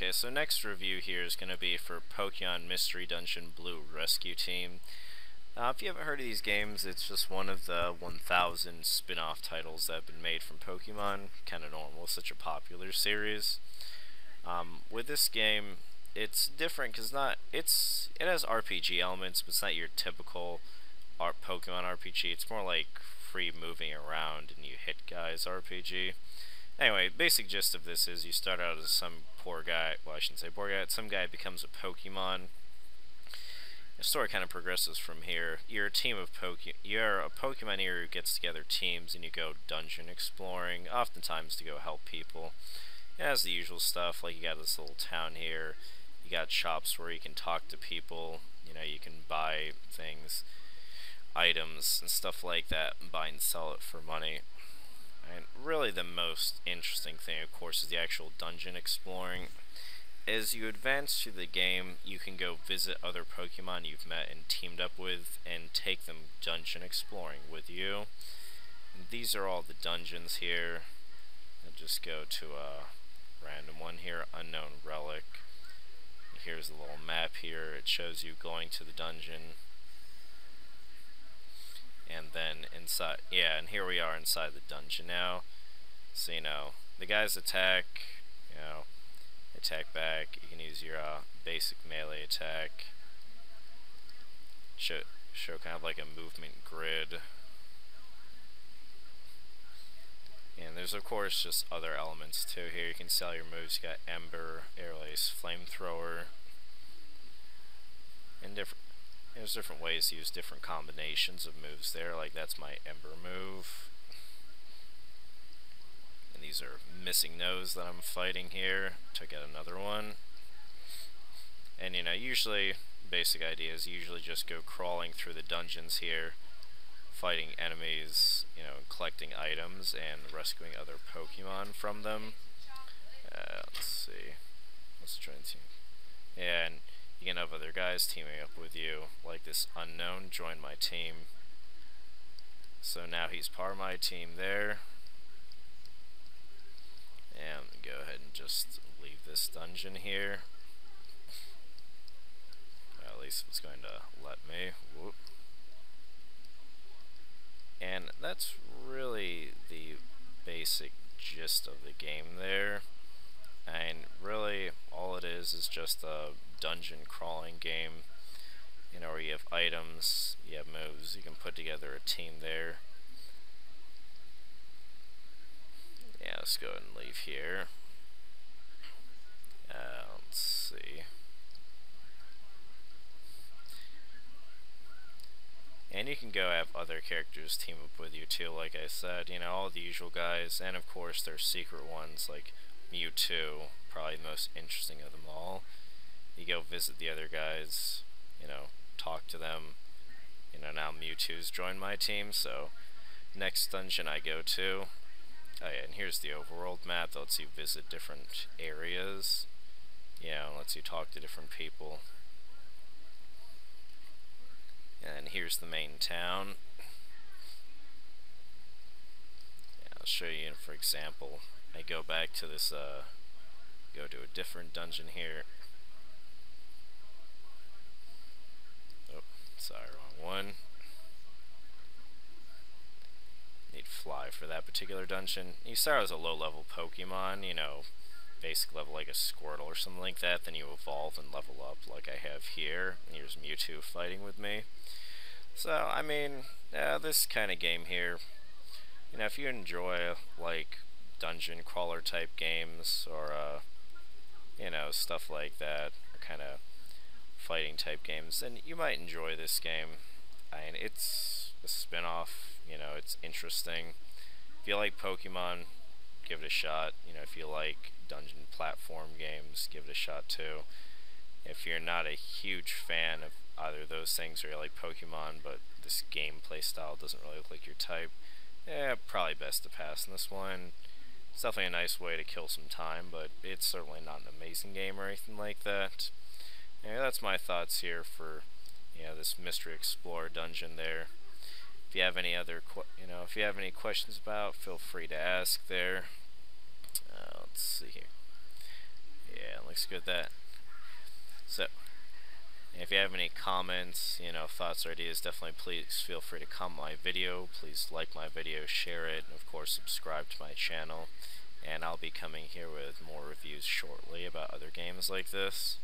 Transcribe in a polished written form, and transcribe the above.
Okay, so next review here is going to be for Pokemon Mystery Dungeon Blue Rescue Team. If you haven't heard of these games, it's just one of the 1,000 spin-off titles that have been made from Pokemon. Kind of normal, such a popular series. With this game, it's different because it has RPG elements, but it's not your typical Pokemon RPG. It's more like free moving around and you hit guys RPG. Anyway, basic gist of this is you start out as some poor guy, well I shouldn't say poor guy, some guy becomes a Pokemon. The story kind of progresses from here. You're a Pokemoneer who gets together teams and you go dungeon exploring, oftentimes to go help people. It has the usual stuff, like you got this little town here, you got shops where you can talk to people, you know, you can buy things, items and stuff like that, and buy and sell it for money. And really the most interesting thing, of course, is the actual dungeon exploring. As you advance through the game, you can go visit other Pokemon you've met and teamed up with and take them dungeon exploring with you. And these are all the dungeons here. I'll just go to a random one here, Unknown Relic. Here's a little map here. It shows you going to the dungeon. And then inside, yeah, and here we are inside the dungeon now. So, you know, the guys attack, you know, attack back. You can use your basic melee attack. Show kind of like a movement grid. And there's of course just other elements too here. You can sell your moves. You got Ember, Airlace, Flamethrower, and there's different ways to use different combinations of moves there, like that's my Ember move. And these are Missing Nose that I'm fighting here. Took out another one. And you know, usually, basic idea is usually just go crawling through the dungeons here, fighting enemies, you know, collecting items and rescuing other Pokemon from them. Let's see. Let's try and see. Yeah, and you can have other guys teaming up with you, like this Unknown joined my team. So now he's part of my team there. And go ahead and just leave this dungeon here. Well, at least it's going to let me. Whoop. And that's really the basic gist of the game there. And really, all it is just a dungeon crawling game, you know, where you have items, you have moves, you can put together a team there. Yeah, let's go ahead and leave here. Let's see. And you can go have other characters team up with you too, like I said, you know, all the usual guys, and of course there's secret ones like Mewtwo, probably the most interesting of them all. You go visit the other guys, you know, talk to them. You know, now Mewtwo's joined my team, so next dungeon I go to. Oh yeah, and here's the overworld map that lets you visit different areas. Yeah, and lets you talk to different people. And here's the main town. Yeah, I'll show you, for example, I go back to this, go to a different dungeon here. Oh, sorry, wrong one. Need Fly for that particular dungeon. You start as a low-level Pokemon, you know, basic level like a Squirtle or something like that, then you evolve and level up like I have here. And here's Mewtwo fighting with me. So, I mean, this kind of game here, you know, if you enjoy, like, dungeon crawler type games, or, you know, stuff like that, or kind of fighting type games, then you might enjoy this game. I mean, it's a spin-off, you know, it's interesting. If you like Pokemon, give it a shot. You know, if you like dungeon platform games, give it a shot too. If you're not a huge fan of either of those things, or you like Pokemon, but this gameplay style doesn't really look like your type, probably best to pass on this one. It's definitely a nice way to kill some time, but it's certainly not an amazing game or anything like that. Yeah, that's my thoughts here for, you know, this Mystery Explorer dungeon there. If you have any other, if you have any questions about, feel free to ask there. Let's see here. Yeah, it looks looks good. That. So, if you have any comments, thoughts or ideas, definitely please feel free to comment my video. Please like my video, share it, and of course subscribe to my channel. And I'll be coming here with more reviews shortly about other games like this.